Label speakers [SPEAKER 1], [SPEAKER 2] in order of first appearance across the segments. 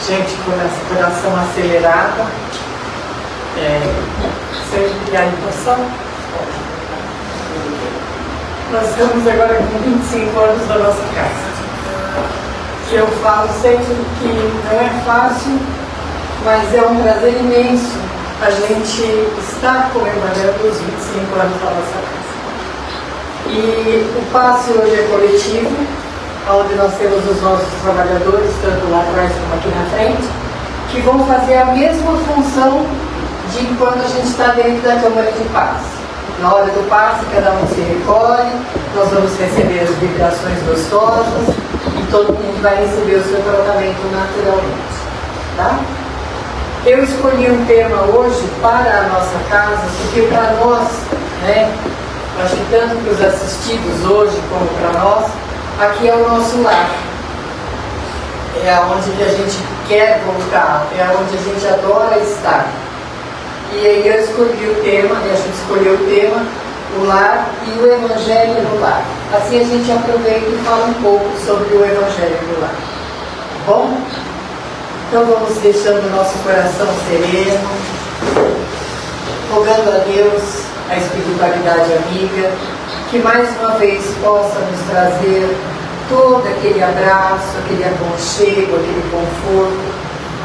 [SPEAKER 1] gente com coração acelerado, sem alimentação. Nós estamos agora com 25 anos da nossa casa. E eu falo sempre que não é fácil, mas é um prazer imenso a gente estar comemorando os 25 anos da nossa casa. E o passe hoje é coletivo, onde nós temos os nossos trabalhadores, tanto lá atrás como aqui na frente, que vão fazer a mesma função de quando a gente está dentro da Câmara de Paz. Na hora do passe, cada um se recolhe, nós vamos receber as vibrações gostosas e todo mundo vai receber o seu tratamento naturalmente. Tá? Eu escolhi um tema hoje para a nossa casa, porque para nós, acho que tanto para os assistidos hoje como para nós, aqui é o nosso lar. É onde que a gente quer voltar, é onde a gente adora estar. E aí eu escolhi o tema, a gente escolheu o tema, o lar e o Evangelho no lar. Assim a gente aproveita e fala um pouco sobre o Evangelho no lar. Tá bom? Então vamos deixando o nosso coração sereno, rogando a Deus, a espiritualidade amiga, que mais uma vez possa nos trazer todo aquele abraço, aquele aconchego, aquele conforto,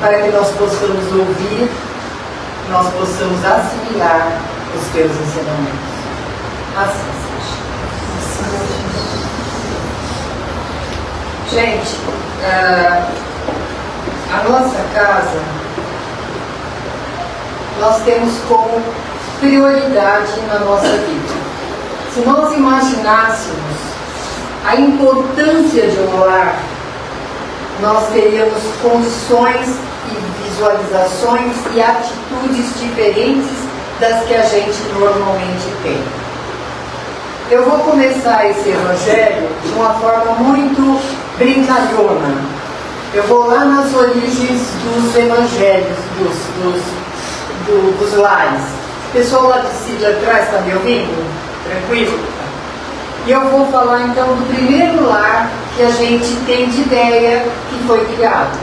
[SPEAKER 1] para que nós possamos ouvir, nós possamos assimilar os teus ensinamentos. Assim seja. Gente, a nossa casa, nós temos como prioridade na nossa vida. Se nós imaginássemos a importância de um lar, nós teríamos condições e visualizações e atitudes diferentes das que a gente normalmente tem. Eu vou começar esse evangelho de uma forma muito brincalhona. Eu vou lá nas origens dos evangelhos, dos lares. O pessoal lá de atrás está me ouvindo? Tranquilo? E eu vou falar então do primeiro lar que a gente tem de ideia que foi criado,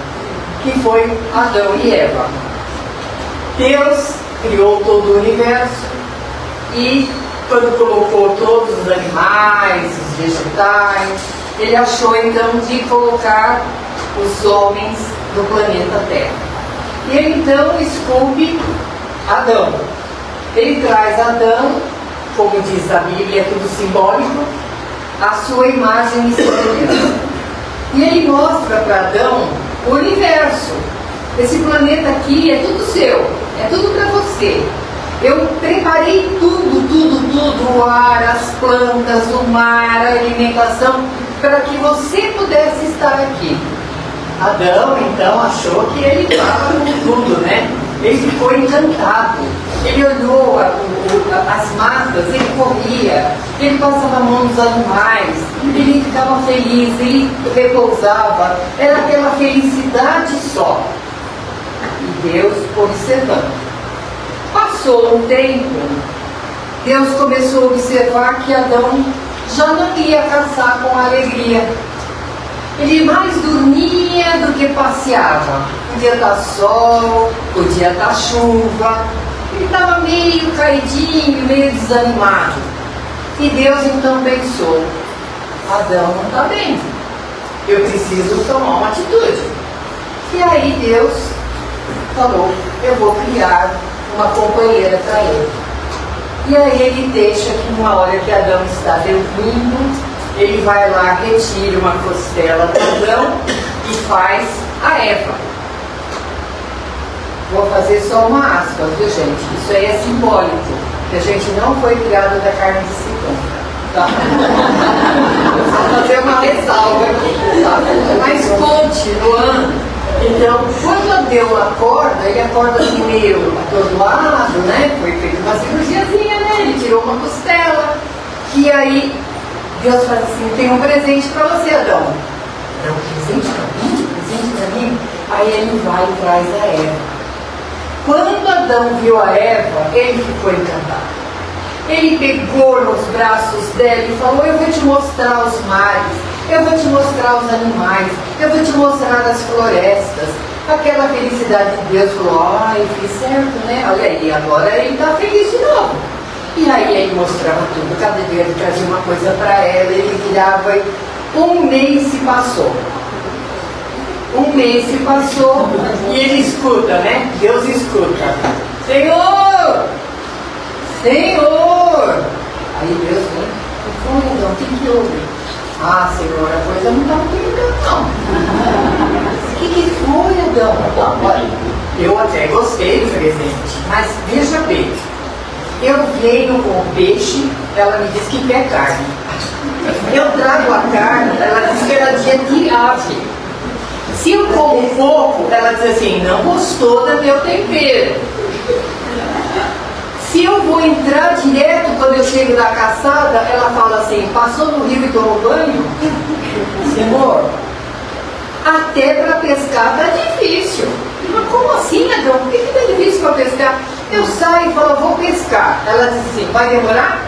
[SPEAKER 1] que foi Adão e Eva. Deus criou todo o universo e quando colocou todos os animais, os vegetais, ele achou então de colocar os homens no planeta Terra. E ele então esculpe Adão. Ele traz Adão, como diz a Bíblia, é tudo simbólico, a sua imagem e semelhança. E ele mostra para Adão o universo. Esse planeta aqui é tudo seu, é tudo para você. Eu preparei tudo, o ar, as plantas, o mar, a alimentação, para que você pudesse estar aqui. Adão, então, achou que ele estava com tudo, né? Ele ficou encantado. Ele olhou as matas, ele corria, ele passava a mão nos animais, ele ficava feliz, ele repousava. Era aquela felicidade só. E Deus observando. Passou um tempo, Deus começou a observar que Adão já não ia caçar com alegria. Ele mais dormia do que passeava. Podia estar sol, podia estar chuva. Ele estava meio caidinho, meio desanimado. E Deus então pensou: Adão não está bem. Eu preciso tomar uma atitude. E aí Deus falou: eu vou criar uma companheira para ele. E aí ele deixa que numa hora que Adão está dormindo, ele vai lá, retira uma costela do Adão e faz a Eva. Vou fazer só uma aspas, viu gente? Isso aí é simbólico, que a gente não foi criado da carne de segunda. Tá? Vou fazer uma ressalva aqui, tá? Mas continuando. Então, quando Adão acorda, ele acorda assim meio atordoado, né? Foi feita uma cirurgiazinha, né? Ele tirou uma costela. E aí, Deus faz assim: tem um presente para você, Adão. É um presente para mim? Presente para mim? Aí ele vai e traz a Eva. Quando Adão viu a Eva, ele ficou encantado. Ele pegou nos braços dela e falou: eu vou te mostrar os mares, eu vou te mostrar os animais, eu vou te mostrar as florestas, Aquela felicidade de Deus falou, eu fiz certo, né? Olha aí, agora ele está feliz de novo. E aí ele mostrava tudo, cada dia ele trazia uma coisa para ela, ele virava. Um mês se passou. E ele escuta, né? Deus escuta. Senhor! Aí Deus vem, então, o que houve? Senhor, a coisa não está muito legal, não. O que foi, Adão? Olha, eu até gostei do presente, mas veja bem, eu venho com o peixe, ela me diz que quer carne. Eu trago a carne, ela diz que era dia de ave. Se eu como um pouco, ela diz assim, não gostou do meu tempero. Se eu vou entrar direto quando eu chego da caçada, ela fala assim, passou no rio e tomou banho? Senhor, até para pescar tá difícil. Mas como assim, Adão? Por que tá difícil para pescar? Eu saio e falo, vou pescar. Ela diz assim, vai demorar?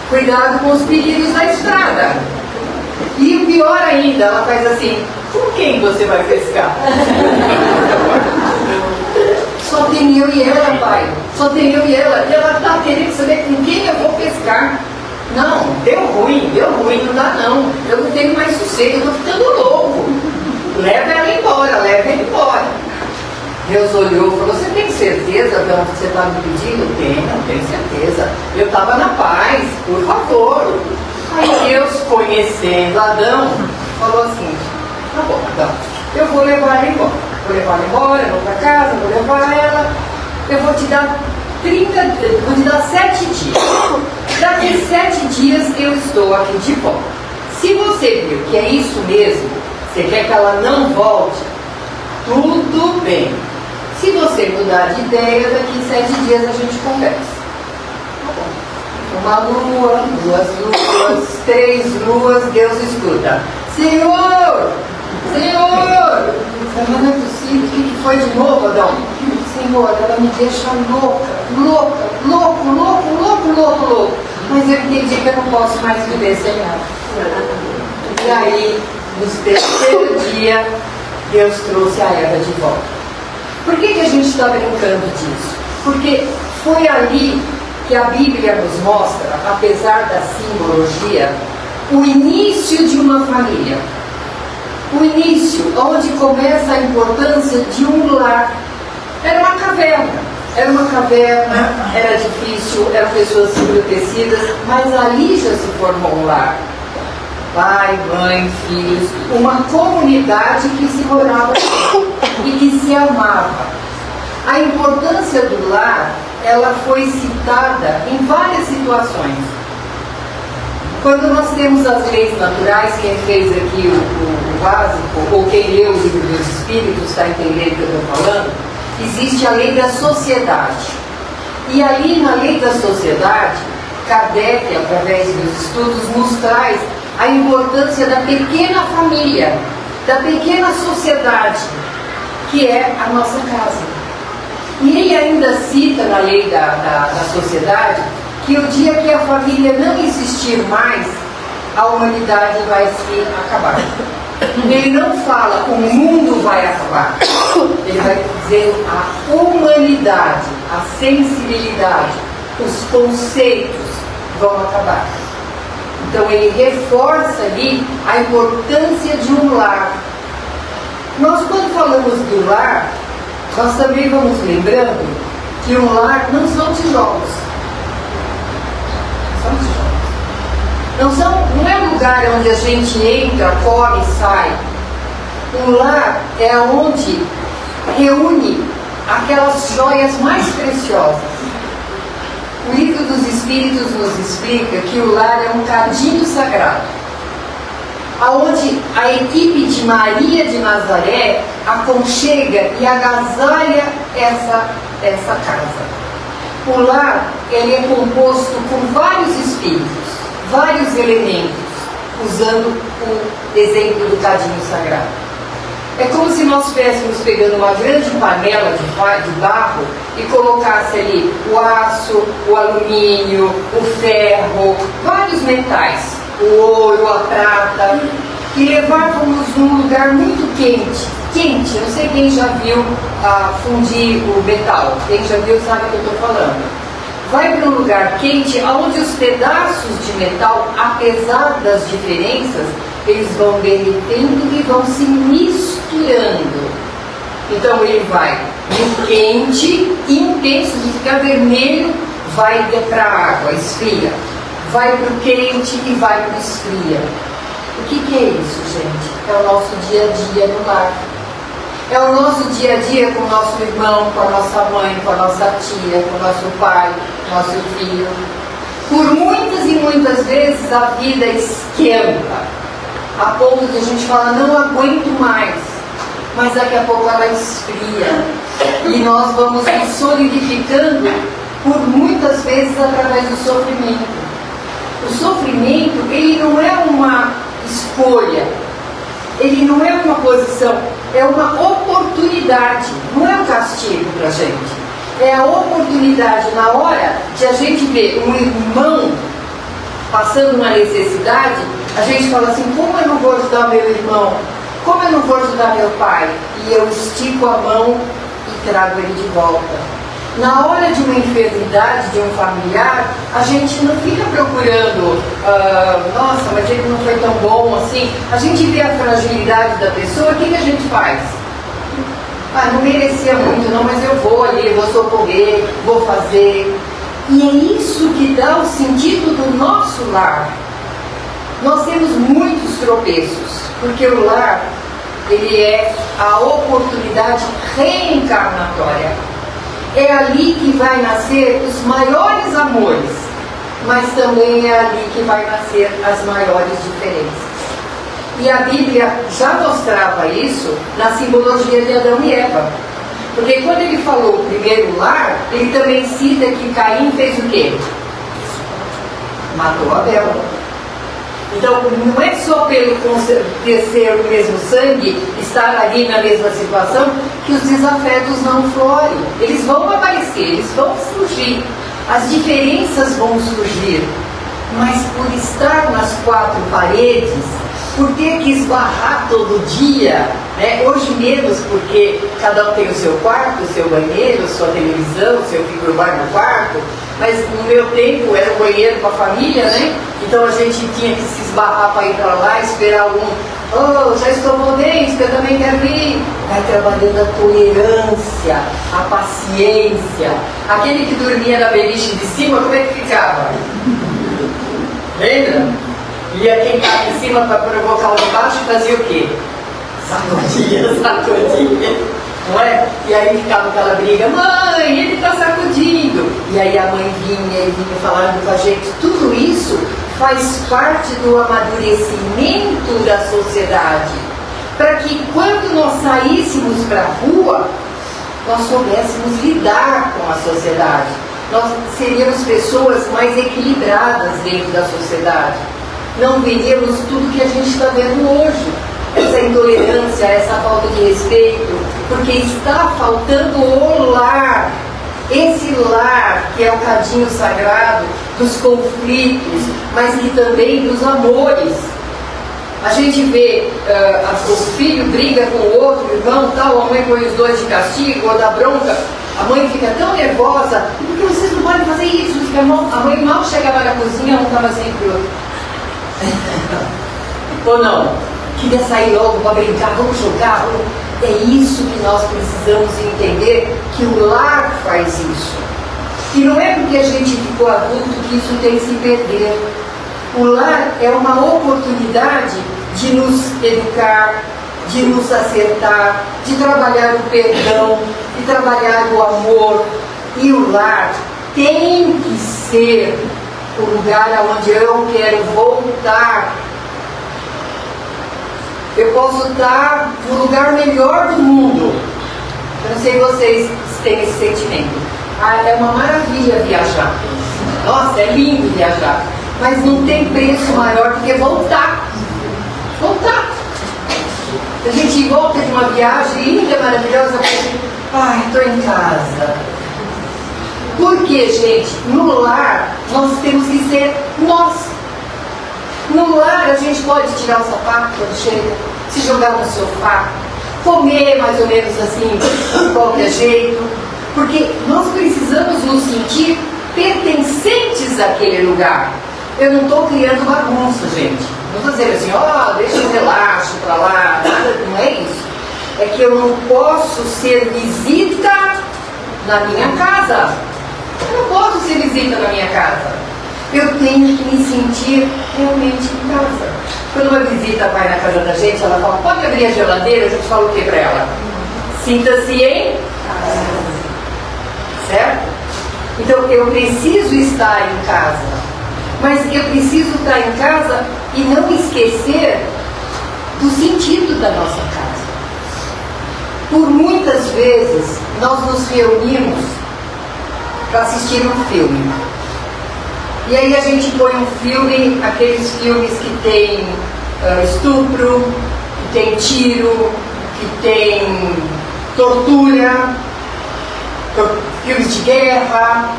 [SPEAKER 1] Cuidado com os perigos da estrada. E o pior ainda, ela faz assim, com quem você vai pescar? Só tem eu e ela, pai. Só tem eu e ela. E ela está querendo saber com quem eu vou pescar. Não, deu ruim, não dá não. Eu não tenho mais sossego, eu estou ficando louco. Leva ela embora. Deus olhou e falou, você tem certeza, Adão, que você está me pedindo? Tenho certeza. Eu estava na paz, por favor. Aí Deus, conhecendo Adão, falou assim, tá bom, Adão, eu vou levar ela embora. Eu vou para casa, vou levar ela. Eu vou te dar 7 dias. Daqui 7 dias eu estou aqui de volta. Se você viu que é isso mesmo, você quer que ela não volte, tudo bem. Se você mudar de ideia, daqui 7 dias a gente conversa. Tá bom. Uma lua, 2 luas, 3 luas, Deus escuta. Senhor! Mas não é possível, o que foi de novo, Adão? Senhor, ela me deixa louco. Mas eu entendi que eu não posso mais viver sem ela. E aí, no 3º dia, Deus trouxe a Eva de volta. Por que a gente está brincando disso? Porque foi ali que a Bíblia nos mostra, apesar da simbologia, o início de uma família. O início, onde começa a importância de um lar. Era uma caverna, era difícil, eram pessoas embrutecidas, mas ali já se formou um lar. Pai, mãe, filhos, uma comunidade que se morava e que se amava. A importância do lar, ela foi citada em várias situações. Quando nós temos as leis naturais, quem fez aqui o básico, ou quem leu o livro dos Espíritos, está entendendo o que eu estou falando, existe a lei da sociedade. E ali na lei da sociedade, Kardec, através dos estudos, nos traz a importância da pequena família, da pequena sociedade, que é a nossa casa. E ele ainda cita na lei da sociedade que o dia que a família não existir mais, a humanidade vai se acabar. Ele não fala o mundo vai acabar, ele vai dizer a humanidade, a sensibilidade, os conceitos vão acabar. Então ele reforça ali a importância de um lar. Nós, quando falamos do lar, nós também vamos lembrando que um lar não são tijolos. Não é um lugar onde a gente entra, come e sai. Um lar é onde reúne aquelas joias mais preciosas. O livro dos Espíritos nos explica que o lar é um cadinho sagrado, aonde a equipe de Maria de Nazaré aconchega e agasalha essa casa. O lar, ele é composto por vários espíritos, vários elementos, usando o exemplo do cadinho sagrado. É como se nós estivéssemos pegando uma grande panela de barro e colocasse ali o aço, o alumínio, o ferro, vários metais, o ouro, a prata. e levávamos num lugar muito quente, eu não sei quem já viu fundir o metal, quem já viu sabe o que eu estou falando. Vai para um lugar quente, onde os pedaços de metal, apesar das diferenças, eles vão derretendo e vão se misturando. Então ele vai no quente, intenso, de ficar vermelho, vai para a água, esfria. Vai para o quente e vai para o esfria. O que é isso, gente? É o nosso dia a dia no lar. É o nosso dia a dia com o nosso irmão, com a nossa mãe, com a nossa tia, com o nosso pai, com o nosso filho. Por muitas e muitas vezes a vida esquenta, a ponto de a gente falar, não aguento mais. Mas daqui a pouco ela esfria. E nós vamos nos solidificando por muitas vezes através do sofrimento. O sofrimento, ele não é uma escolha, ele não é uma posição, é uma oportunidade, não é um castigo para a gente. É a oportunidade na hora de a gente ver um irmão passando uma necessidade, a gente fala assim, como eu não vou ajudar meu irmão? Como eu não vou ajudar meu pai? E eu estico a mão e trago ele de volta. Na hora de uma enfermidade de um familiar, a gente não fica procurando, nossa, mas ele não foi tão bom assim. A gente vê a fragilidade da pessoa, o que a gente faz? Não merecia muito, não, mas eu vou ali, vou socorrer, vou fazer. E é isso que dá o sentido do nosso lar. Nós temos muitos tropeços, porque o lar, ele é a oportunidade reencarnatória. É ali que vai nascer os maiores amores, mas também é ali que vai nascer as maiores diferenças. E a Bíblia já mostrava isso na simbologia de Adão e Eva. Porque quando ele falou o primeiro lar, ele também cita que Caim fez o quê? Matou Abel. Então, não é só pelo ter o mesmo sangue, estar ali na mesma situação, que os desafetos não florem. Eles vão aparecer, eles vão surgir. As diferenças vão surgir. Mas por estar nas quatro paredes, por ter que esbarrar todo dia, né? Hoje menos, porque cada um tem o seu quarto, o seu banheiro, sua televisão, o seu frigobar no quarto, mas no meu tempo era o banheiro com a família, né? Então a gente tinha que se esbarrar para ir para lá, esperar algum, já estou podendo, eu também quero ir. Vai trabalhando a tolerância, a paciência. Aquele que dormia na beliche de cima, como é que ficava? Lembra? Ia quem estava em cima para provocar o de baixo e fazia o quê? Sacudia. Não é? E aí ficava aquela briga, mãe, ele está sacudindo. E aí a mãe vinha falando com a gente. Tudo isso faz parte do amadurecimento da sociedade. Para que quando nós saíssemos para a rua, nós soubéssemos lidar com a sociedade. Nós seríamos pessoas mais equilibradas dentro da sociedade. Não veríamos tudo que a gente está vendo hoje. Essa intolerância, essa falta de respeito, porque está faltando o lar. Esse lar que é o cadinho sagrado dos conflitos, mas que também dos amores. A gente vê o filho briga com o outro, o irmão tal, a mãe põe os dois de castigo ou dá bronca. A mãe fica tão nervosa, porque vocês não podem fazer isso? A mãe mal chegava na cozinha, um estava sempre outro. Ou não? Queria sair logo para brincar, vamos jogar. É isso que nós precisamos entender, que o lar faz isso. E não é porque a gente ficou adulto que isso tem que se perder. O lar é uma oportunidade de nos educar, de nos acertar, de trabalhar o perdão, de trabalhar o amor. E o lar tem que ser o lugar onde eu quero voltar. Eu posso estar no lugar melhor do mundo. Eu não sei se vocês têm esse sentimento. É uma maravilha viajar. Nossa, é lindo viajar. Mas não tem preço maior do que voltar. Voltar. A gente volta de uma viagem linda, maravilhosa, estou em casa. Porque, gente, no lar nós temos que ser nós. No lar a gente pode tirar o sapato quando chega, se jogar no sofá, comer mais ou menos assim, de qualquer jeito, porque nós precisamos nos sentir pertencentes àquele lugar. Eu não estou criando bagunça, gente. Não estou dizendo assim, ó, deixa eu relaxo para lá, não é isso. É que eu não posso ser visita na minha casa. Eu não posso ser visita na minha casa. Eu tenho que me sentir realmente em casa. Quando uma visita vai na casa da gente, ela fala, pode abrir a geladeira? A gente fala o que para ela? Sinta-se em casa. Certo? Então eu preciso estar em casa. Mas eu preciso estar em casa e não esquecer do sentido da nossa casa. Por muitas vezes nós nos reunimos para assistir um filme. E aí a gente põe um filme, aqueles filmes que tem estupro, que tem tiro, que tem tortura, filmes de guerra.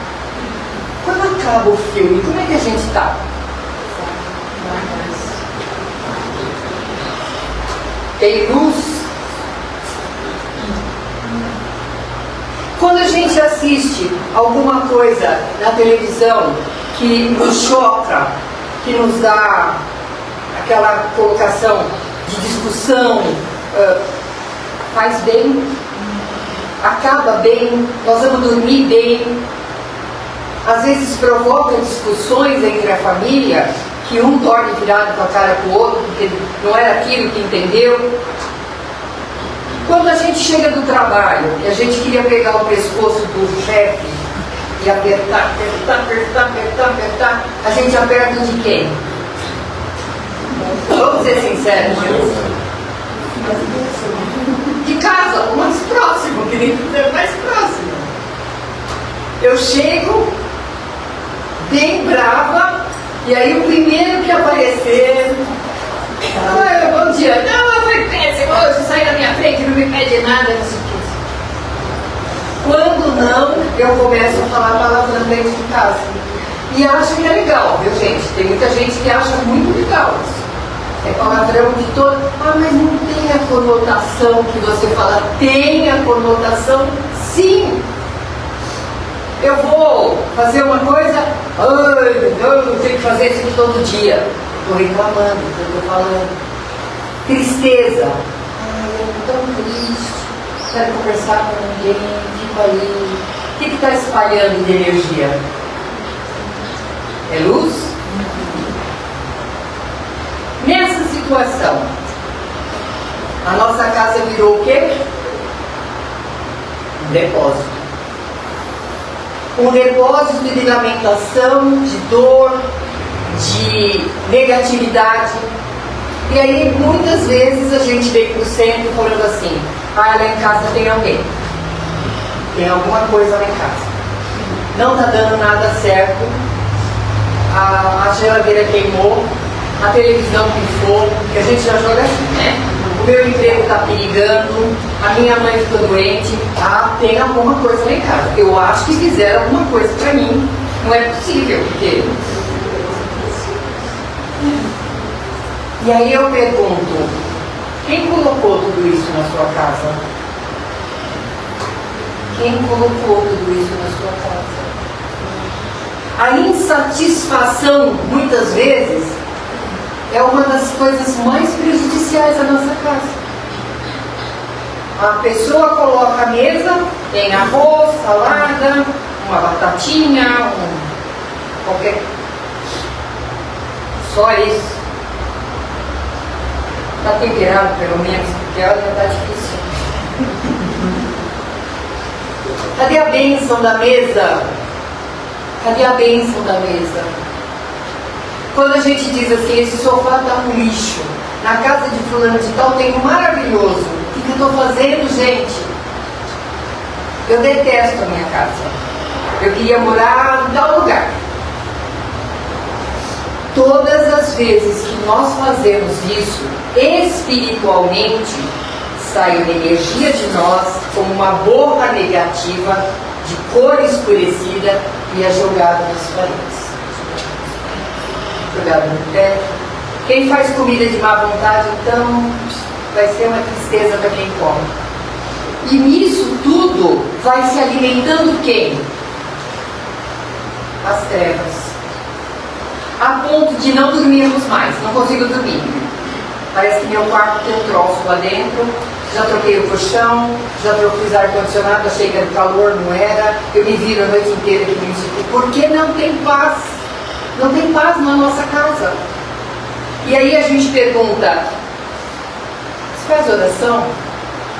[SPEAKER 1] Quando acaba o filme, como é que a gente está? Tem luz? Quando a gente assiste alguma coisa na televisão que nos choca, que nos dá aquela colocação de discussão, faz bem, acaba bem, nós vamos dormir bem. Às vezes provoca discussões entre a família, que um dorme virado com a cara para o outro, porque não era aquilo que entendeu. Quando a gente chega do trabalho e a gente queria pegar o pescoço do chefe e apertar, a gente aperta de quem? Vamos ser sinceros, de casa, o mais próximo, que nem dizer mais próximo. Eu chego bem brava, e aí o primeiro que aparecer, bom dia, não, foi péssimo, hoje sai da minha frente, não me pede nada, não sei o que. Quando não, eu começo a falar palavrão dentro de casa. E acho que é legal, viu, gente? Tem muita gente que acha muito legal isso. É palavrão de todo. Ah, mas não tem a conotação que você fala. Tem a conotação, sim. Eu vou fazer uma coisa, eu tenho que fazer isso aqui todo dia. Estou reclamando, estou falando. Tristeza. Eu estou tão triste, quero conversar com ninguém, fico ali. O que está espalhando de energia? É luz? Nessa situação, a nossa casa virou o quê? Um depósito. Um depósito de lamentação, de dor, de negatividade. E aí, muitas vezes, a gente vem para o centro falando assim, lá em casa tem alguém. Tem alguma coisa lá em casa. Não está dando nada certo. A geladeira queimou, a televisão pifou, que a gente já joga assim, né? O meu emprego está perigando, a minha mãe ficou doente, tem alguma coisa lá em casa. Eu acho que fizeram alguma coisa para mim. Não é possível, porque... E aí eu pergunto, quem colocou tudo isso na sua casa? Quem colocou tudo isso na sua casa? A insatisfação, muitas vezes, é uma das coisas mais prejudiciais da nossa casa. A pessoa coloca a mesa, tem arroz, salada, uma batatinha, qualquer... Só isso. Está temperado, pelo menos, porque a hora está difícil. Cadê a bênção da mesa? Cadê a bênção da mesa? Quando a gente diz assim, esse sofá está um lixo, na casa de fulano de tal tem um maravilhoso, o que eu estou fazendo, gente? Eu detesto a minha casa. Eu queria morar em tal lugar. Todas as vezes que nós fazemos isso, espiritualmente, sai uma energia de nós como uma borra negativa, de cor escurecida, e é jogada nas paredes. Jogado no teto, Quem faz comida de má vontade, então, vai ser uma tristeza para quem come. E nisso tudo vai se alimentando quem? As trevas. A ponto de não dormirmos mais, não consigo dormir. Parece que meu quarto tem um troço lá dentro. Já troquei o colchão, já fiz ar-condicionado, achei que era calor, não era. Eu me viro a noite inteira aqui no Instituto. Porque não tem paz. Não tem paz na nossa casa. E aí a gente pergunta, você faz oração?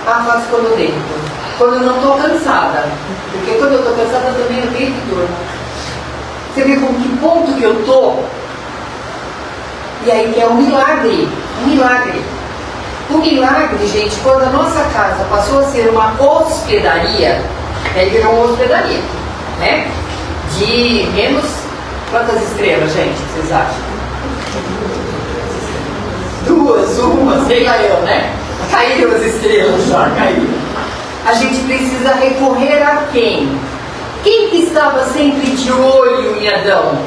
[SPEAKER 1] Ah, faço quando eu deito. Quando eu não estou cansada. Porque quando eu estou cansada também eu deito e durmo. Você vê com que ponto que eu estou? E aí que é um milagre. Um milagre. O milagre, gente, quando a nossa casa passou a ser uma hospedaria, aí virou uma hospedaria, né? De menos... Quantas estrelas, gente, vocês acham? 2, 1, sei lá eu, né? Caíram as estrelas, já caíram. A gente precisa recorrer a quem? Quem que estava sempre de olho em Adão?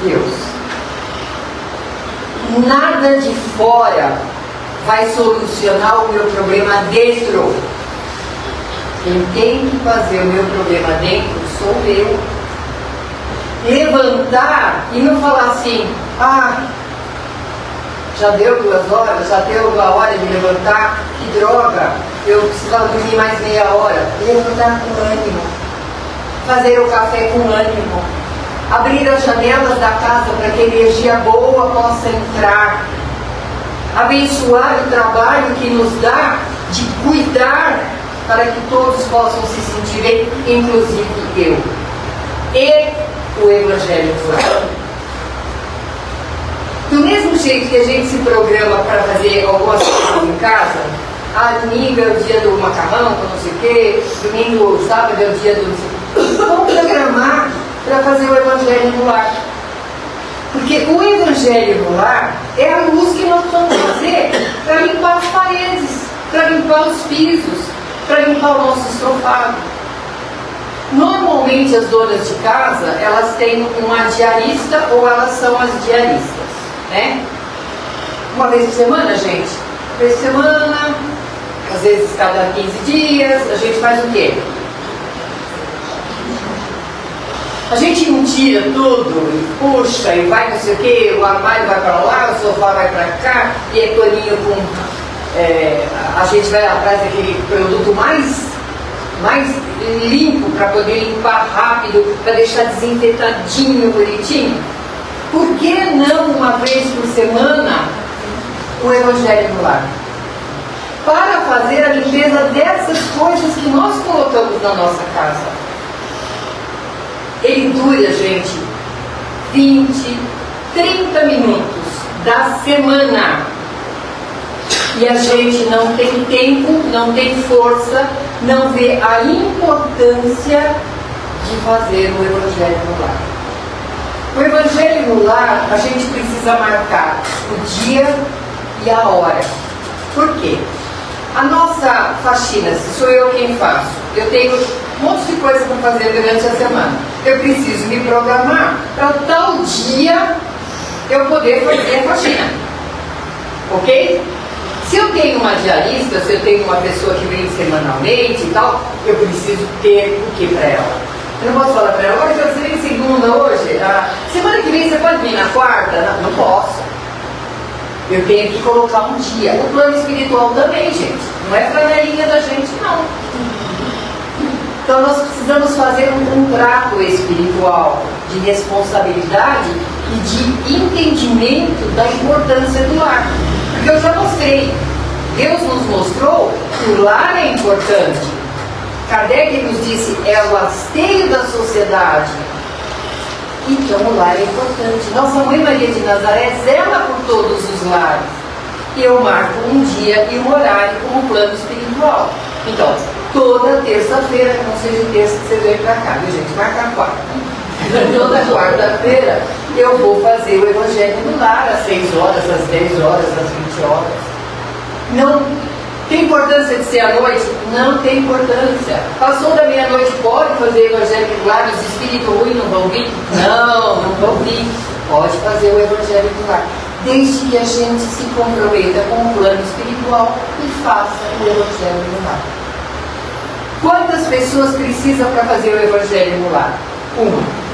[SPEAKER 1] Deus. Nada de fora vai solucionar o meu problema dentro. Quem tem que fazer o meu problema dentro sou eu. Levantar e não falar assim, já deu 2 horas, já deu a hora de levantar, que droga, eu precisava dormir mais meia hora. Levantar com ânimo, fazer o café com ânimo, abrir as janelas da casa para que a energia boa possa entrar, abençoar o trabalho que nos dá de cuidar para que todos possam se sentir bem, inclusive eu. E o Evangelho do Lar. Do mesmo jeito que a gente se programa para fazer algumas coisas em casa, domingo é o dia do macarrão, não sei o quê, domingo, sábado é o dia do... Vamos programar para fazer o Evangelho no lar. Porque o Evangelho no lar é a luz que nós vamos fazer para limpar as paredes, para limpar os pisos, para limpar o nosso estofado. Normalmente as donas de casa, elas têm uma diarista ou elas são as diaristas, né? Uma vez por semana, gente? Uma vez por semana, às vezes cada 15 dias, a gente faz o quê? A gente não tira tudo e puxa e vai não sei o quê, o armário vai para lá, o sofá vai para cá, e é paninho com... a gente vai atrás daquele produto mais limpo para poder limpar rápido, para deixar desinfetadinho, bonitinho. Por que não uma vez por semana o Evangelho no lar? Para fazer a limpeza dessas coisas que nós colocamos na nossa casa. Ele dura, gente, 20, 30 minutos da semana. E a gente não tem tempo, não tem força, não vê a importância de fazer o Evangelho no lar. O Evangelho no lar, a gente precisa marcar o dia e a hora. Por quê? A nossa faxina, se sou eu quem faço, eu tenho um monte de coisa para fazer durante a semana. Eu preciso me programar para tal dia eu poder fazer a faxina. Ok? Se eu tenho uma diarista, se eu tenho uma pessoa que vem semanalmente e tal, eu preciso ter o que para ela? Eu não posso falar para ela, olha, você vem segunda hoje, semana que vem você pode vir na quarta? Não posso. Eu tenho que colocar um dia. O plano espiritual também, gente. Não é flanelinha da gente, não. Então nós precisamos fazer um contrato espiritual de responsabilidade e de entendimento da importância do lar. Porque eu já mostrei, Deus nos mostrou que o lar é importante. Kardec nos disse, é o hasteio da sociedade. Então o lar é importante. Nossa Mãe Maria de Nazaré zela por todos os lares. E eu marco um dia e um horário como plano espiritual. Então, toda terça-feira, que não seja terça que você vem para cá, viu gente? Marca a quarta. Toda quarta-feira eu vou fazer o Evangelho no lar, às 6 horas, às 10 horas, às 20 horas. Não tem importância de ser à noite? Não tem importância. Passou da meia-noite, pode fazer o Evangelho no lar, os espíritos ruins não vão vir? Não vão vir. Pode fazer o evangelho do lar, desde que a gente se comprometa com o plano espiritual e faça o evangelho do lar. Quantas pessoas precisam para fazer o evangelho no lar? Uma.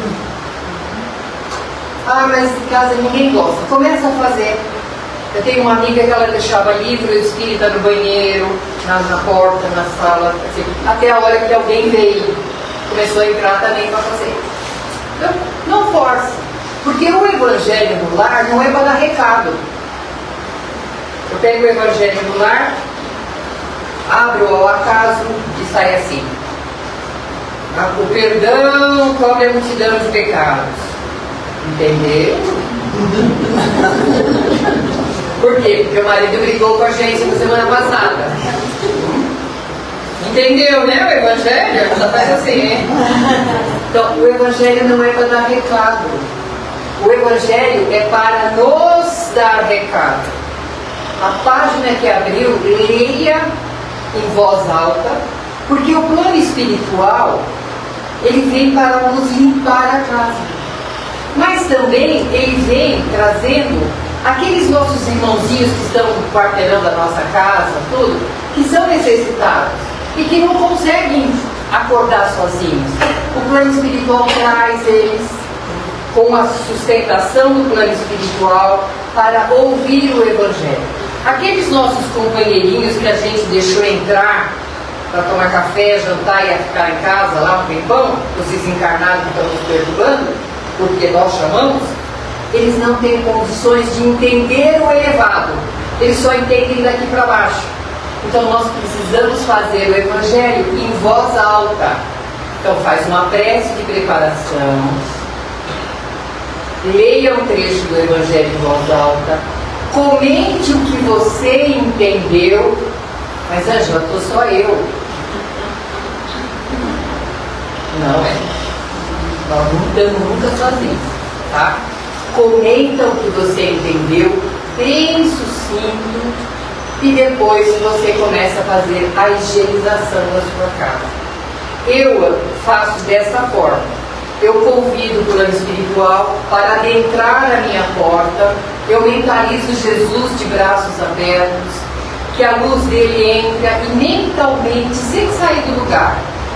[SPEAKER 1] Ah, mas em casa ninguém gosta. Começa a fazer. Eu tenho uma amiga que ela deixava livro espírita no banheiro, na porta, na sala, assim, até a hora que alguém veio. Começou a entrar também para fazer. Então, não force. Porque o evangelho no lar não é para dar recado. Eu pego o evangelho no lar, abro ao acaso e sai assim. O perdão cobre a multidão de pecados. Entendeu? Por quê? Porque o marido brigou com a gente na semana passada. Entendeu, né? O evangelho? Só faz assim, hein? Então, o evangelho não é para dar recado. O evangelho é para nos dar recado. A página que abriu, leia em voz alta, porque o plano espiritual, ele vem para nos limpar a casa. Mas também ele vem trazendo aqueles nossos irmãozinhos que estão no quarteirão da nossa casa, tudo, que são necessitados e que não conseguem acordar sozinhos. O plano espiritual traz eles com a sustentação do plano espiritual para ouvir o evangelho. Aqueles nossos companheirinhos que a gente deixou entrar para tomar café, jantar e ficar em casa lá um tempão, os desencarnados que estão nos perturbando, porque nós chamamos, eles não têm condições de entender o elevado, eles só entendem daqui para baixo. Então nós precisamos fazer o evangelho em voz alta. Então faz uma prece de preparação, leia um trecho do evangelho em voz alta, comente o que você entendeu. Mas Ângela, estou só eu. Não é. Nós não estamos nunca sozinhos, tá? Comenta o que você entendeu, bem sucinto, e depois você começa a fazer a higienização da sua casa. Eu faço dessa forma. Eu convido o plano espiritual para adentrar a minha porta, eu mentalizo Jesus de braços abertos, que a luz dele entra e mentalmente, sem sair do lugar,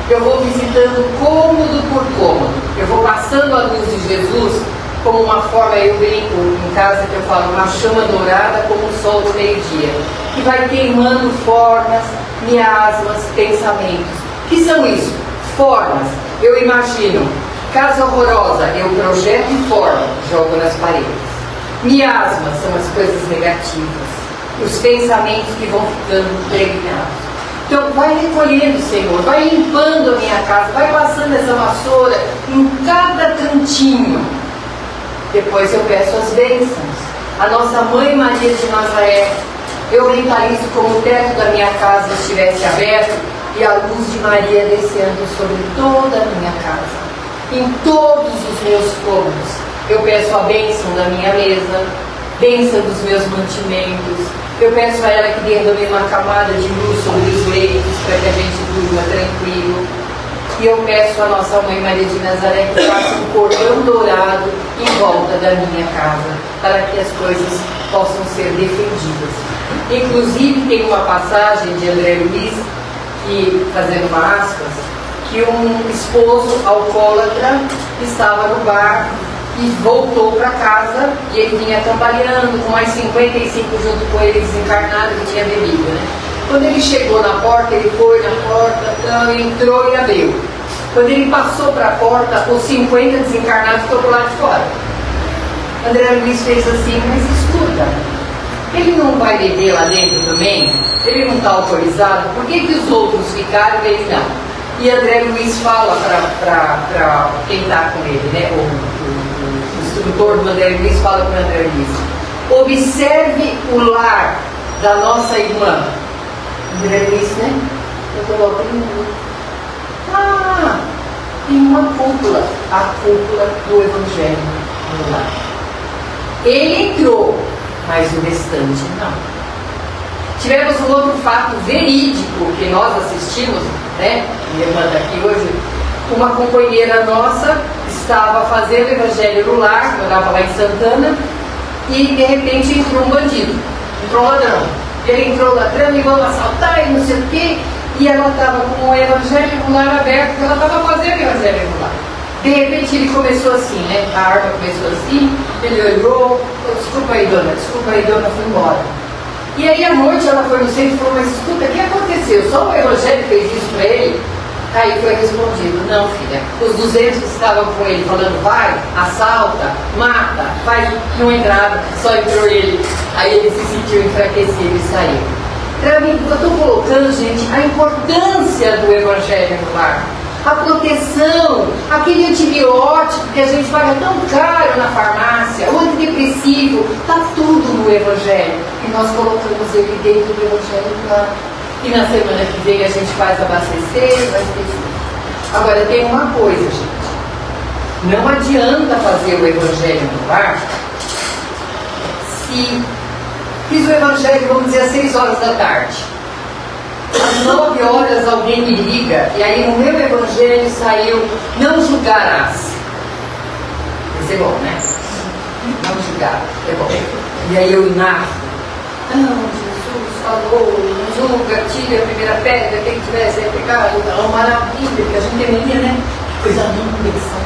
[SPEAKER 1] eu vou visitando cômodo por cômodo. Eu vou passando a luz de Jesus como uma forma, eu brinco em casa que eu falo, uma chama dourada como o sol do meio-dia, que vai queimando formas, miasmas, pensamentos. Que são isso? Formas. Eu imagino, casa horrorosa, eu projeto e formo, jogo nas paredes. Miasmas são as coisas negativas, os pensamentos que vão ficando impregnados. Então vai recolhendo, Senhor, vai limpando a minha casa, vai passando essa vassoura em cada cantinho. Depois eu peço as bênçãos. A nossa Mãe Maria de Nazaré, eu mentalizo como o teto da minha casa estivesse aberto e a luz de Maria descendo sobre toda a minha casa, em todos os meus cômodos. Eu peço a bênção da minha mesa, bênção dos meus mantimentos. Eu peço a ela que derrame uma camada de luz sobre os leitos para que a gente durma tranquilo. E eu peço a nossa Mãe Maria de Nazaré que faça um cordão dourado em volta da minha casa, para que as coisas possam ser defendidas. Inclusive tem uma passagem de André Luiz, que, fazendo uma aspas, que um esposo alcoólatra estava no bar e voltou para casa e ele vinha cambaleando com mais 55 junto com ele desencarnado que tinha bebido, né? Quando ele chegou na porta, ele foi na porta, entrou e abriu. Quando ele passou para a porta, os 50 desencarnados ficou por lá de fora. André Luiz fez assim, mas escuta, ele não vai beber lá dentro também? Ele não está autorizado? Por que os outros ficaram e ele não? E André Luiz fala para quem está com ele, né? O instrutor do André Luiz fala para André Luiz: observe o lar da nossa irmã. André Luiz, né? Eu estou abrindo. Ah, tem uma cúpula, a cúpula do Evangelho no lar. Ele entrou, mas o restante não. Tivemos um outro fato verídico que nós assistimos, né? Minha irmã está aqui hoje. Uma companheira nossa estava fazendo evangelho no lar, morava lá em Santana, e de repente entrou um bandido, entrou um ladrão. Ele entrou ladrão e vamos assaltar e não sei o quê, e ela estava com o evangelho no lar aberto, porque ela estava fazendo evangelho no lar. De repente ele começou assim, né? A arma começou assim, ele olhou, desculpa aí dona, foi embora. E aí à noite ela foi no centro e falou, mas escuta, o que aconteceu? Só o evangelho fez isso para ele? Aí foi respondido, não filha, os 200 que estavam com ele falando, vai, assalta, mata, faz, não entraram, só entrou ele. Aí ele se sentiu enfraquecido e saiu. Para mim, eu estou colocando, gente, a importância do evangelho no lar. A proteção, aquele antibiótico que a gente paga tão caro na farmácia, o antidepressivo, está tudo no evangelho. E nós colocamos ele dentro do evangelho no lar. E na semana que vem a gente faz abastecer, vai ter isso. Agora tem uma coisa, gente. Não adianta fazer o evangelho no lar se fiz o evangelho, vamos dizer, às 6 horas da tarde. Às 9 horas alguém me liga, e aí no meu evangelho saiu, não julgarás. Isso é bom, né? Não julgar, é bom. E aí eu narro. Não, Jesus falou, não julga, tira a primeira pedra, quem tivesse pecado, é uma maravilha, porque a gente tem mania, né? Coisa linda,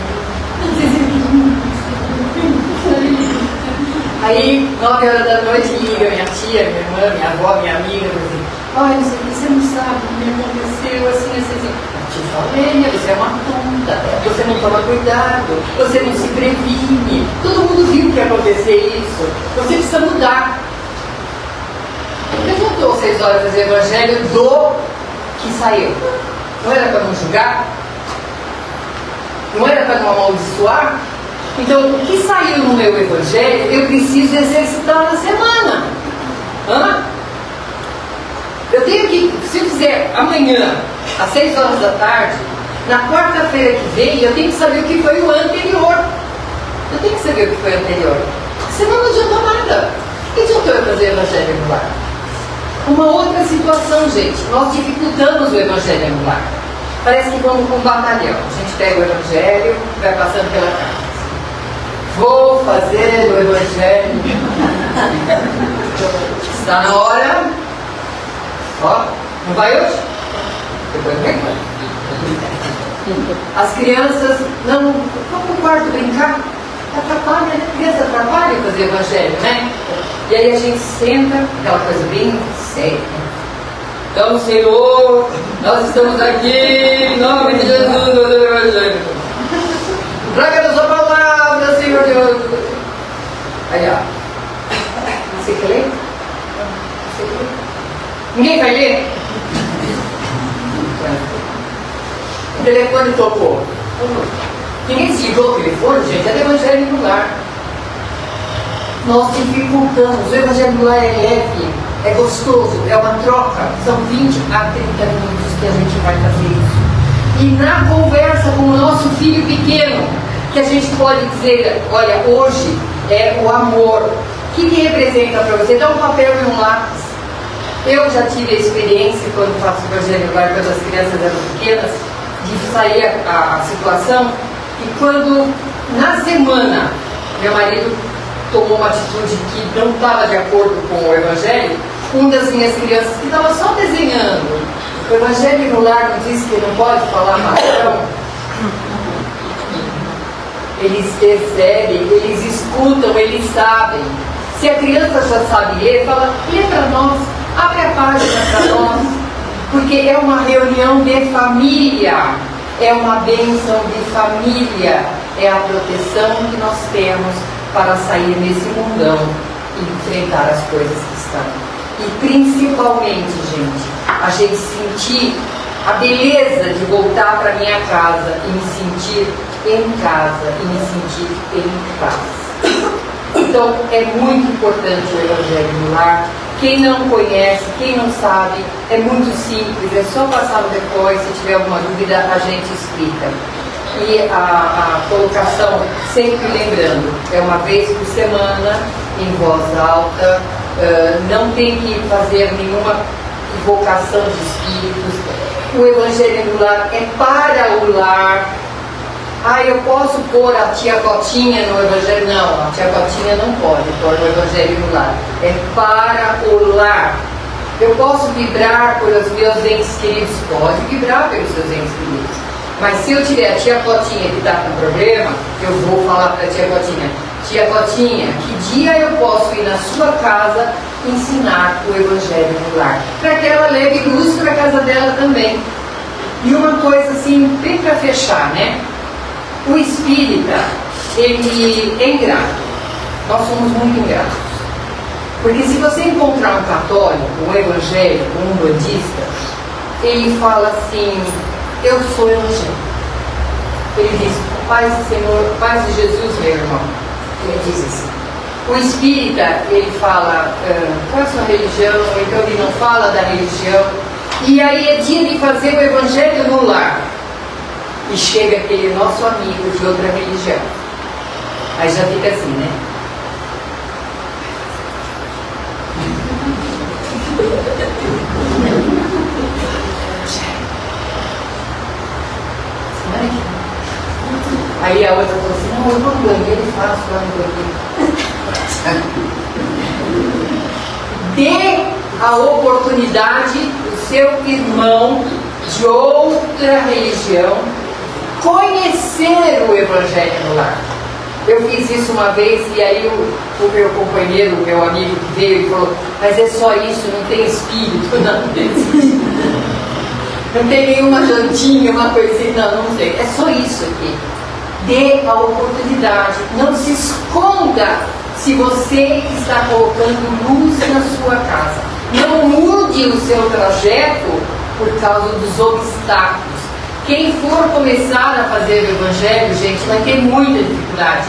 [SPEAKER 1] Aí, 9 horas da noite, liga minha tia, minha irmã, minha avó, minha amiga, assim, olha, não sei o que, você não sabe o que me aconteceu, assim. Eu te falei, você é uma tonta, você não toma cuidado, você não se previne, todo mundo viu que ia acontecer isso, você precisa mudar. Eu já estou 6 horas fazer o evangelho do que saiu. Não era para não julgar? Não era para não amaldiçoar? Então, o que saiu no meu evangelho, eu preciso exercitar na semana. Hã? Eu tenho que, se eu fizer amanhã, às 6 horas da tarde, na quarta-feira que vem, eu tenho que saber o que foi o anterior. Eu tenho que saber o que foi o anterior. Senão não adiantou nada. O que adiantou eu fazer o evangelho no lar? Uma outra situação, gente. Nós dificultamos o evangelho no lar. Parece que vamos com um batalhão. A gente pega o evangelho e vai passando pela casa. Vou fazer o evangelho. Está na hora. Ó, não vai hoje? Depois vem. As crianças, não, vamos para o quarto brincar. Atrapalha, né? A criança atrapalha fazer o evangelho, né? E aí a gente senta, aquela coisa bem séria. Então, Senhor, nós estamos aqui em nome de Jesus do evangelho. Traga-nos a palavra, Senhor Deus. Aí, ó. Você quer ler? Você quer ler? Ninguém vai ler? O telefone tocou. Ninguém desligou o telefone, gente, é do evangelho no lar. Nós dificultamos. O evangelho no lar é leve, é gostoso, é uma troca. São 20 a 30 minutos que a gente vai fazer isso. E na conversa com o nosso filho pequeno, que a gente pode dizer, olha, hoje é o amor. O que representa para você? Dá um papel e um lápis. Eu já tive a experiência, quando faço o evangelho no lar, quando as crianças eram pequenas, de sair a situação. E quando, na semana, meu marido tomou uma atitude que não estava de acordo com o evangelho, uma das minhas crianças, que estava só desenhando, o evangelho no lar não diz que não pode falar palavrão. Eles percebem, eles escutam, eles sabem. Se a criança já sabe ler, fala, lê para nós, abre a página para nós, porque é uma reunião de família, é uma bênção de família, é a proteção que nós temos para sair nesse mundão e enfrentar as coisas que estão. E principalmente, gente, a gente sentir a beleza de voltar para minha casa e me sentir em casa e me sentir em paz. Então, é muito importante o evangelho no lar. Quem não conhece, quem não sabe, é muito simples, é só passar depois, se tiver alguma dúvida, a gente explica. E a colocação, sempre lembrando, é uma vez por semana, em voz alta, não tem que fazer nenhuma invocação de espíritos. O evangelho no lar é para o lar, Ah, eu posso pôr a tia Cotinha no Evangelho? Não, a tia Cotinha não pode pôr no Evangelho no lar. É para o lar. Eu posso vibrar pelos meus entes queridos? Pode vibrar pelos seus entes queridos. Mas se eu tiver a tia Cotinha que está com problema, eu vou falar para a tia Cotinha: tia Cotinha, que dia eu posso ir na sua casa ensinar o Evangelho no lar? Para que ela leve luz para a casa dela também. E uma coisa assim, bem para fechar, né? O espírita, ele é ingrato. Nós somos muito ingratos. Porque se você encontrar um católico, um evangélico, um budista, ele fala assim: eu sou evangélico. Ele diz: paz do Senhor, paz de Jesus, meu irmão. Ele diz assim. O espírita, ele fala qual é a sua religião, então ele não fala da religião. E aí é dia de fazer o evangelho no lar. E chega aquele nosso amigo de outra religião. Aí já fica assim, né? Aí a outra falou assim: não, eu vou no banheiro e faço lá no banheiro. Dê a oportunidade do seu irmão de outra religião conhecer o Evangelho no lar. Eu fiz isso uma vez e aí o meu companheiro, o meu amigo que veio e falou: mas é só isso, não tem espírito, não tem espírito. Não tem nenhuma jantinha, uma coisinha, não tem. É só isso aqui. Dê a oportunidade, não se esconda se você está colocando luz na sua casa. Não mude o seu trajeto por causa dos obstáculos. Quem for começar a fazer o Evangelho, gente, vai ter muita dificuldade.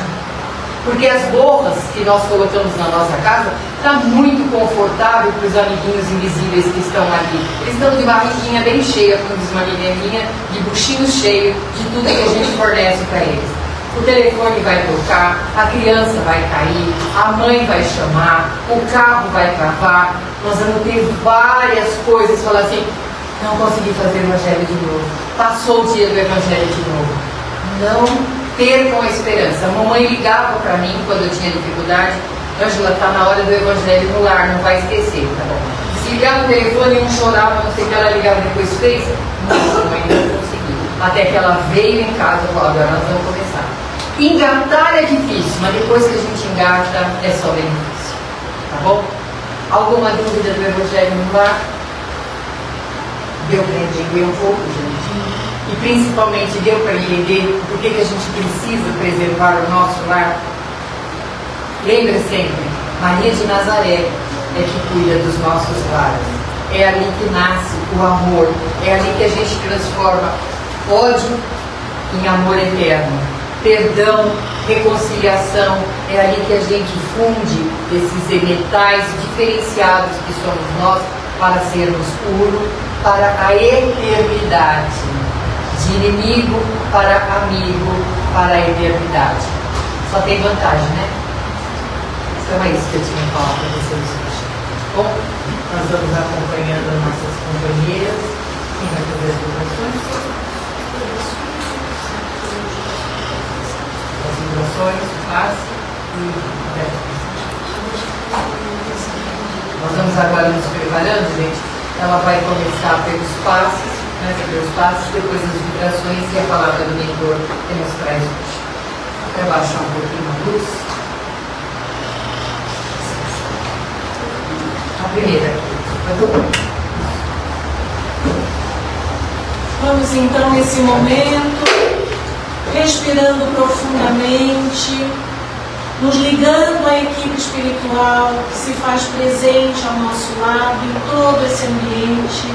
[SPEAKER 1] Porque as borras que nós colocamos na nossa casa está muito confortável para os amiguinhos invisíveis que estão ali. Eles estão de barriguinha bem cheia, como diz uma amiga minha, de buchinho cheio de tudo que a gente fornece para eles. O telefone vai tocar, a criança vai cair, a mãe vai chamar, o carro vai travar. Nós vamos ter várias coisas, falar assim: não consegui fazer o Evangelho de novo, passou o dia do Evangelho de novo. Não percam a esperança. A mamãe ligava para mim quando eu tinha dificuldade: Ângela, está na hora do Evangelho no lar, não vai esquecer, tá bom? Se ligava o telefone e um chorava, não sei o que, ela ligava depois fez. Não, mamãe, não consegui. Até que ela veio em casa e falou: agora nós vamos começar. Engatar é difícil, mas depois que a gente engata é só benefício, tá bom? Alguma dúvida do Evangelho no lar? Deu para entender um pouco, gente? E principalmente deu para entender por que a gente precisa preservar o nosso lar? Lembre sempre, Maria de Nazaré é que cuida dos nossos lares. É ali que nasce o amor, é ali que a gente transforma ódio em amor eterno. Perdão, reconciliação, é ali que a gente funde esses elementais diferenciados que somos nós para sermos uno, para a eternidade. De inimigo para amigo, para a eternidade. Só tem vantagem, né? Então é isso que eu tinha que falar para vocês hoje. Bom, nós vamos acompanhando as nossas companheiras. Quem vai fazer as divulgações? As divulgações, paz e nós vamos agora nos preparando, gente. Ela vai começar pelos passos. Pelos passos, depois as vibrações e a palavra do mentor que nos traz hoje. Até baixar um pouquinho a luz. A primeira aqui.
[SPEAKER 2] Vamos então nesse momento, respirando profundamente, nos ligando à equipe espiritual que se faz presente ao nosso lado em todo esse ambiente.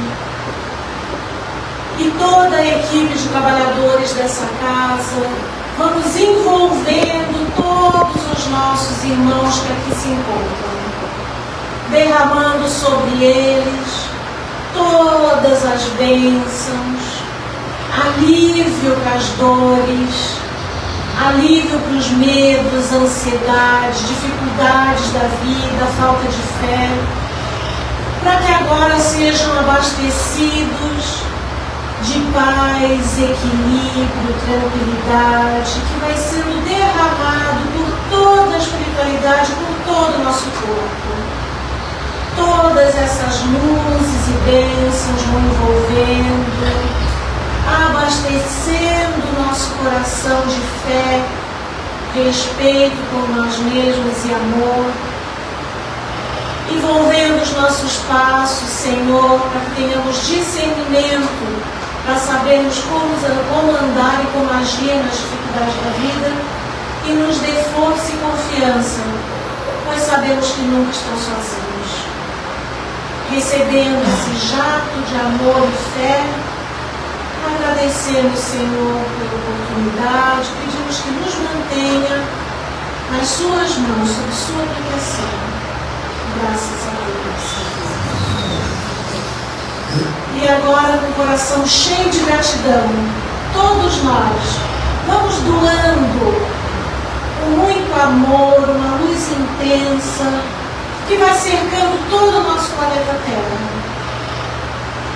[SPEAKER 2] E toda a equipe de trabalhadores dessa casa, vamos envolvendo todos os nossos irmãos que aqui se encontram, derramando sobre eles todas as bênçãos, alívio para as dores, alívio para os medos, ansiedades, dificuldades da vida, falta de fé, para que agora sejam abastecidos de paz, equilíbrio, tranquilidade, que vai sendo derramado por toda a espiritualidade, por todo o nosso corpo. Todas essas luzes e bênçãos vão envolvendo, abastecendo o nosso coração de fé, respeito por nós mesmos e amor, envolvendo os nossos passos, Senhor, para que tenhamos discernimento, para sabermos como andar e como agir nas dificuldades da vida, e nos dê força e confiança, pois sabemos que nunca estão sozinhos. Recebendo esse jato de amor e fé, agradecemos, Senhor, pela oportunidade, pedimos que nos mantenha nas suas mãos, sob sua proteção. Graças a Deus. E agora, com o coração cheio de gratidão, todos nós vamos doando com muito amor, uma luz intensa, que vai cercando todo o nosso planeta Terra.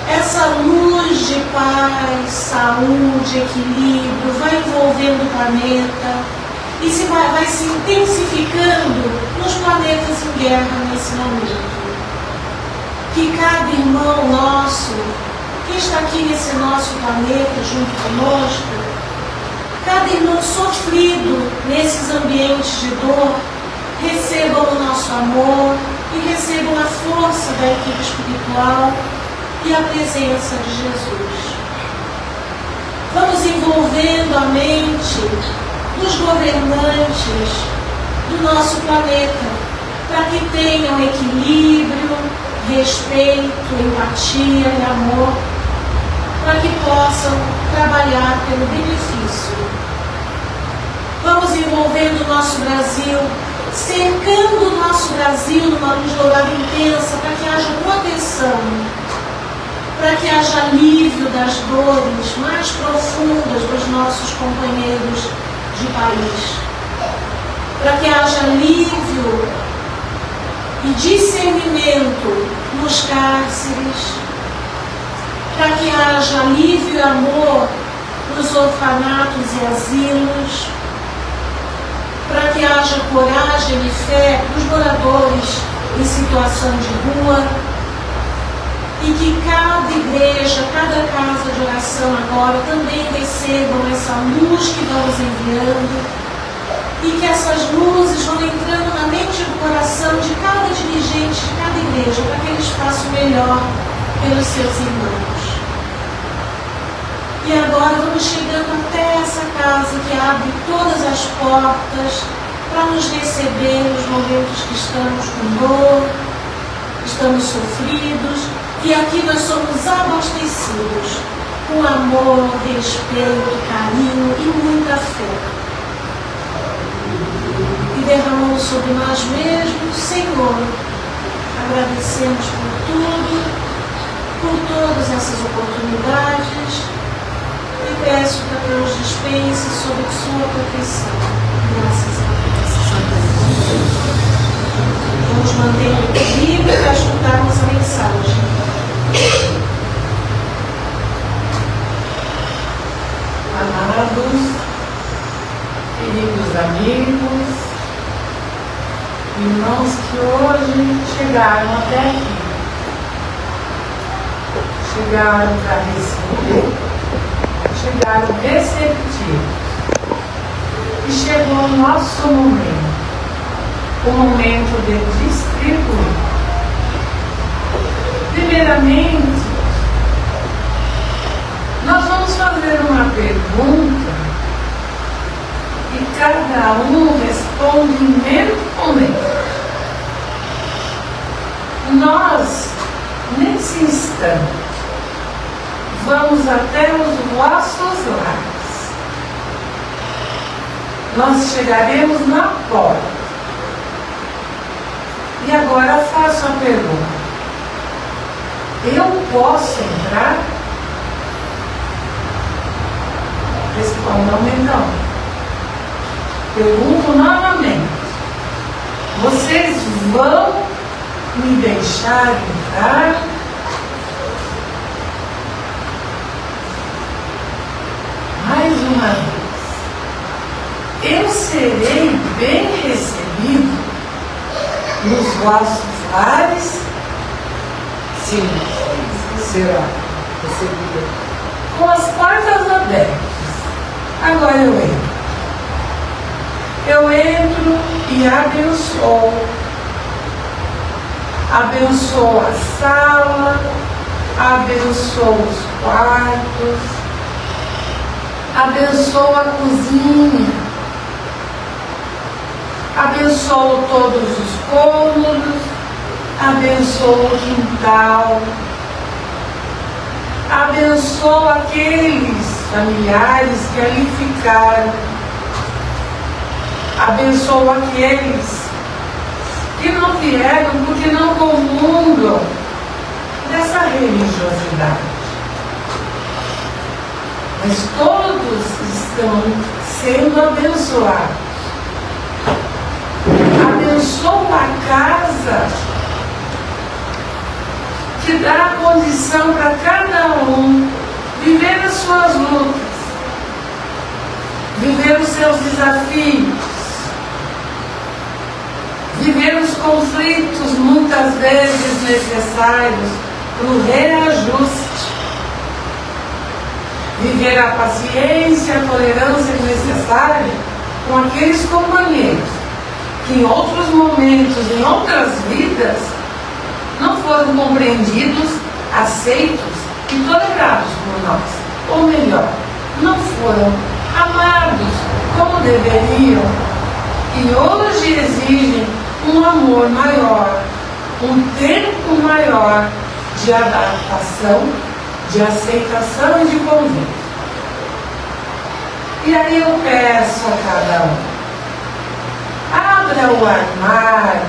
[SPEAKER 2] Essa luz de paz, saúde, equilíbrio vai envolvendo o planeta e vai se intensificando nos planetas em guerra nesse momento. Que cada irmão nosso, que está aqui nesse nosso planeta junto conosco, cada irmão sofrido nesses ambientes de dor, recebam o nosso amor e recebam a força da equipe espiritual e a presença de Jesus. Vamos envolvendo a mente dos governantes do nosso planeta para que tenham equilíbrio, respeito, empatia e amor, para que possam trabalhar pelo benefício. Vamos envolvendo o nosso Brasil, cercando o nosso Brasil numa luz dourada intensa, para que haja proteção, para que haja alívio das dores mais profundas dos nossos companheiros de país, para que haja alívio e discernimento nos cárceres, para que haja alívio e amor nos orfanatos e asilos, para que haja coragem e fé dos moradores em situação de rua, e que cada igreja, cada casa de oração agora também recebam essa luz que vamos enviando, e que essas luzes vão entrando na mente e no coração de cada dirigente de cada igreja, para que eles façam o melhor pelos seus irmãos. E agora vamos chegando até essa casa que abre todas as portas para nos receber nos momentos que estamos com dor, estamos sofridos, e aqui nós somos abastecidos com amor, respeito, carinho e muita fé. E derramamos sobre nós mesmos, Senhor, agradecemos por tudo, por todas essas oportunidades, e peço para que nos dispense sob sua proteção. Graças a Deus. Vamos manter o equilíbrio para escutarmos a mensagem.
[SPEAKER 1] Amados, queridos amigos, irmãos que hoje chegaram até aqui, chegaram para receber, chegaram receptivos, e chegou o nosso momento, o momento de distribuir. Primeiramente, nós vamos fazer uma pergunta e cada um responde mentalmente. Nós, nesse instante, vamos até os vossos lares. Nós chegaremos na porta. E agora faço a pergunta. Eu posso entrar? Respondam então. Pergunto novamente. Vocês vão me deixar entrar?
[SPEAKER 3] uma vez: eu serei bem recebido nos vossos lares?
[SPEAKER 1] Sim, será recebida.
[SPEAKER 3] Com as portas abertas. Agora eu entro. Eu entro e abençoo. Abençoo a sala, abençoo os quartos, abençoo a cozinha, abençoo todos os cômodos, abençoo o quintal, abençoo aqueles familiares que ali ficaram, abençoo aqueles que não vieram porque não comungam dessa religiosidade. Mas todos estão sendo abençoados. Abençoo a casa que dá a condição para cada um viver as suas lutas, viver os seus desafios, viver os conflitos muitas vezes necessários para o reajuste, viver a paciência, a tolerância necessária com aqueles companheiros que em outros momentos, em outras vidas, não foram compreendidos, aceitos e tolerados por nós. Ou melhor, não foram amados como deveriam e hoje exigem um amor maior, um tempo maior de adaptação, de aceitação e de convívio. E aí eu peço a cada um: abra o armário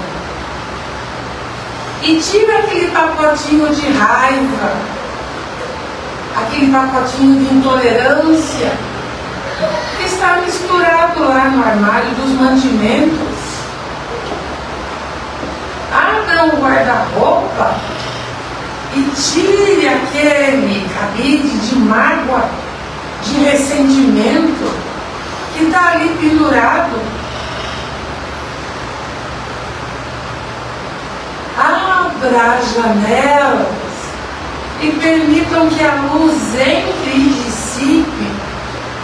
[SPEAKER 3] e tira aquele pacotinho de raiva, aquele pacotinho de intolerância que está misturado lá no armário dos mantimentos. Abra o guarda-roupa e tire aquele cabide de mágoa, de ressentimento que está ali pendurado. Abra as janelas e permitam que a luz entre e dissipe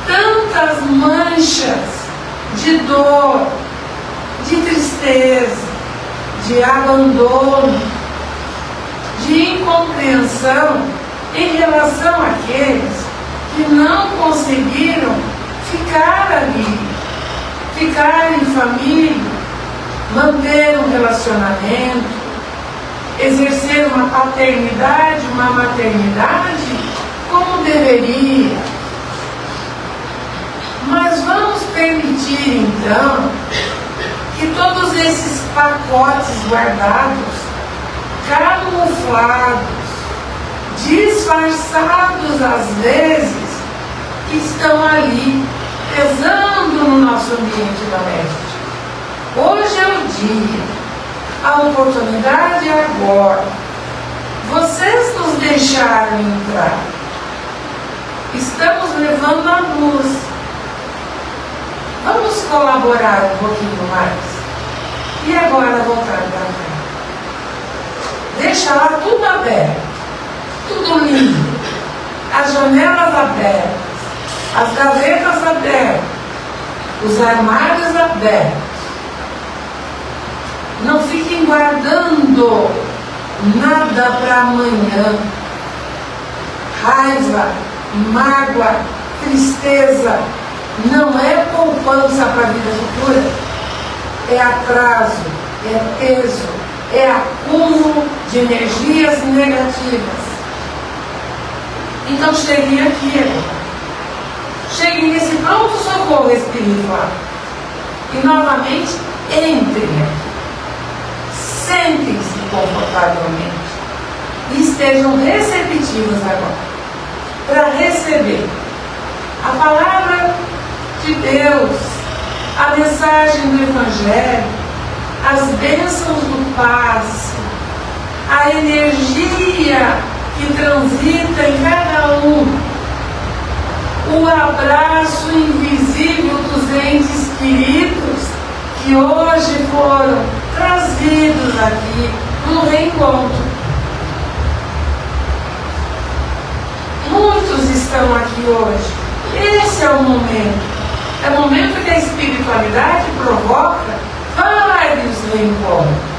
[SPEAKER 3] tantas manchas de dor, de tristeza, de abandono, de incompreensão em relação àqueles que não conseguiram ficar ali, ficar em família, manter um relacionamento, exercer uma paternidade, uma maternidade como deveria. Mas vamos permitir então que todos esses pacotes guardados, camuflados, disfarçados às vezes, que estão ali pesando no nosso ambiente doméstico. Hoje é o dia, a oportunidade é agora. Vocês nos deixaram entrar. Estamos levando a luz. Vamos colaborar um pouquinho mais. E agora voltar para cá. Deixa lá tudo aberto, tudo lindo. As janelas abertas, as gavetas abertas, os armários abertos. Não fiquem guardando nada para amanhã. Raiva, mágoa, tristeza não é poupança para a vida futura. É atraso, é peso, é acúmulo de energias negativas. Então cheguem aqui agora. Cheguem nesse pronto-socorro espiritual. E novamente entrem aqui. Sentem-se confortavelmente e estejam receptivos agora para receber a palavra de Deus, a mensagem do Evangelho, as bênçãos do passe, a energia que transita em cada um o abraço invisível dos entes queridos que hoje foram trazidos aqui no reencontro. Muitos estão aqui hoje. Esse é o momento. É o momento que a espiritualidade provoca vários reencontros.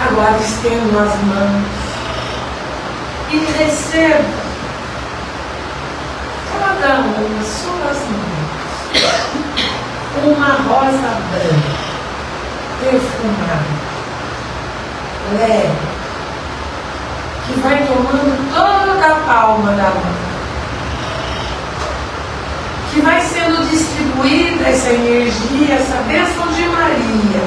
[SPEAKER 3] Agora estendo as mãos e receba cada uma das suas mãos uma rosa branca, perfumada, leve, que vai tomando toda a palma da mão, que vai sendo distribuída essa energia, essa bênção de Maria,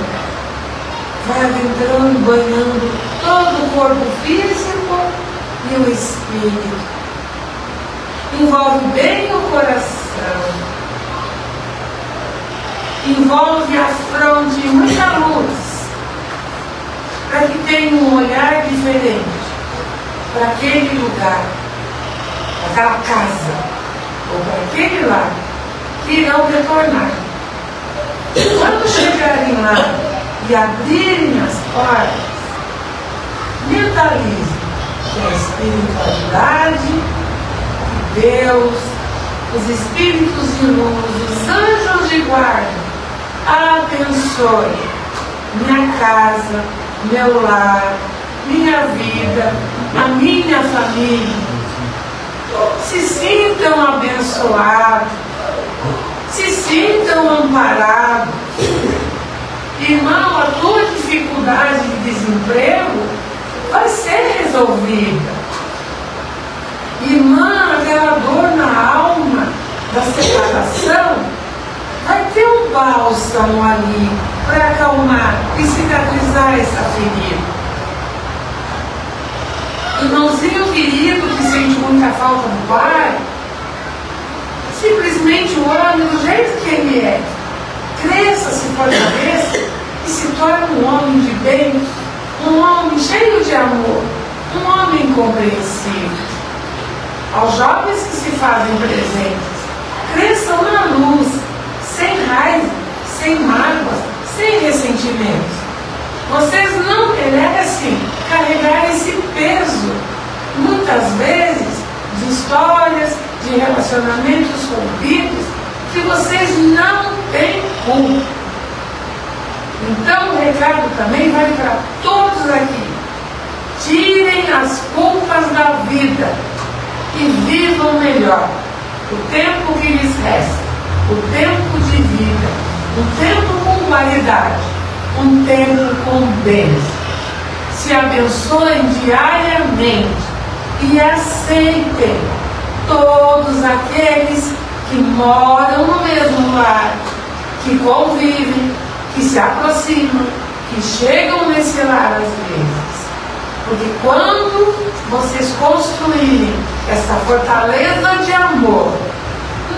[SPEAKER 3] vai adentrando, banhando todo o corpo físico e o espírito. Envolve bem o coração, envolve a fronte muita luz, para que tenha um olhar diferente para aquele lugar, para aquela casa, ou para aquele lar, que irão retornar. Quando chegarem lá e abrirem as portas, mentalizem que a espiritualidade, Deus, os espíritos de luz, os anjos de guarda, abençoe minha casa, meu lar, minha vida, a minha família. Se sintam abençoados, se sintam amparados. Irmão, a tua dificuldade de desemprego vai ser resolvida. Irmã, aquela dor na alma da separação, vai ter um bálsamo ali para acalmar e cicatrizar essa ferida. Irmãozinho querido que sente muita falta do pai, simplesmente o ame do jeito que ele é. Cresça, se fortaleça e se torne um homem de bem, um homem cheio de amor, um homem compreensível. Aos jovens que se fazem presentes, cresçam na luz, sem raiva, sem mágoas, sem ressentimentos. Vocês não merecem carregar esse peso, muitas vezes, de histórias, de relacionamentos rompidos, que vocês não têm culpa. Então o recado também vai para todos aqui. Tirem as culpas da vida e vivam melhor o tempo que lhes resta, o tempo de vida, um tempo com qualidade, um tempo com bênção. Se abençoem diariamente e aceitem todos aqueles que moram no mesmo lar, que convivem, que se aproximam, que chegam nesse lar às vezes. Porque quando vocês construírem essa fortaleza de amor,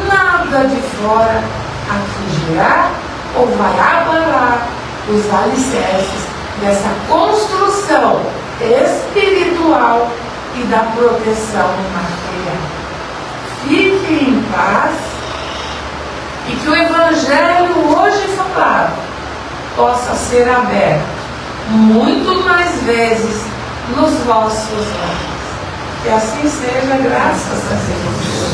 [SPEAKER 3] nada de fora atingirá ou vai abalar os alicerces dessa construção espiritual e da proteção material. Fiquem em paz e que o Evangelho hoje falado possa ser aberto muito mais vezes nos vossos lares. Que assim seja, graças a Deus.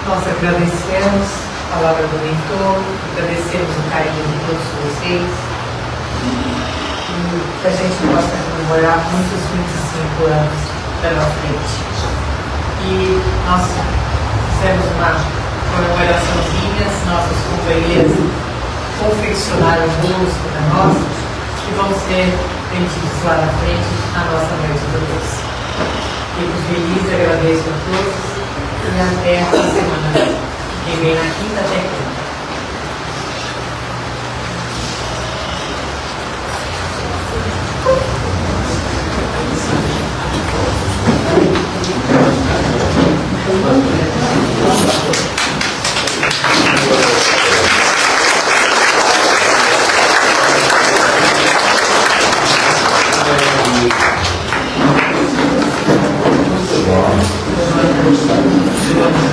[SPEAKER 1] Nós agradecemos a palavra do mentor, agradecemos o carinho de todos vocês e que a gente possa comemorar muitos 25 anos pela frente. E nós fizemos uma comemoraçãozinha, nossos companheiros confeccionaram bolos para nós que vão ser vendidos lá na frente na nossa noite do doce. Fico feliz, agradeço a todos. E até a semana que vem na quinta até quinta.
[SPEAKER 4] Joana.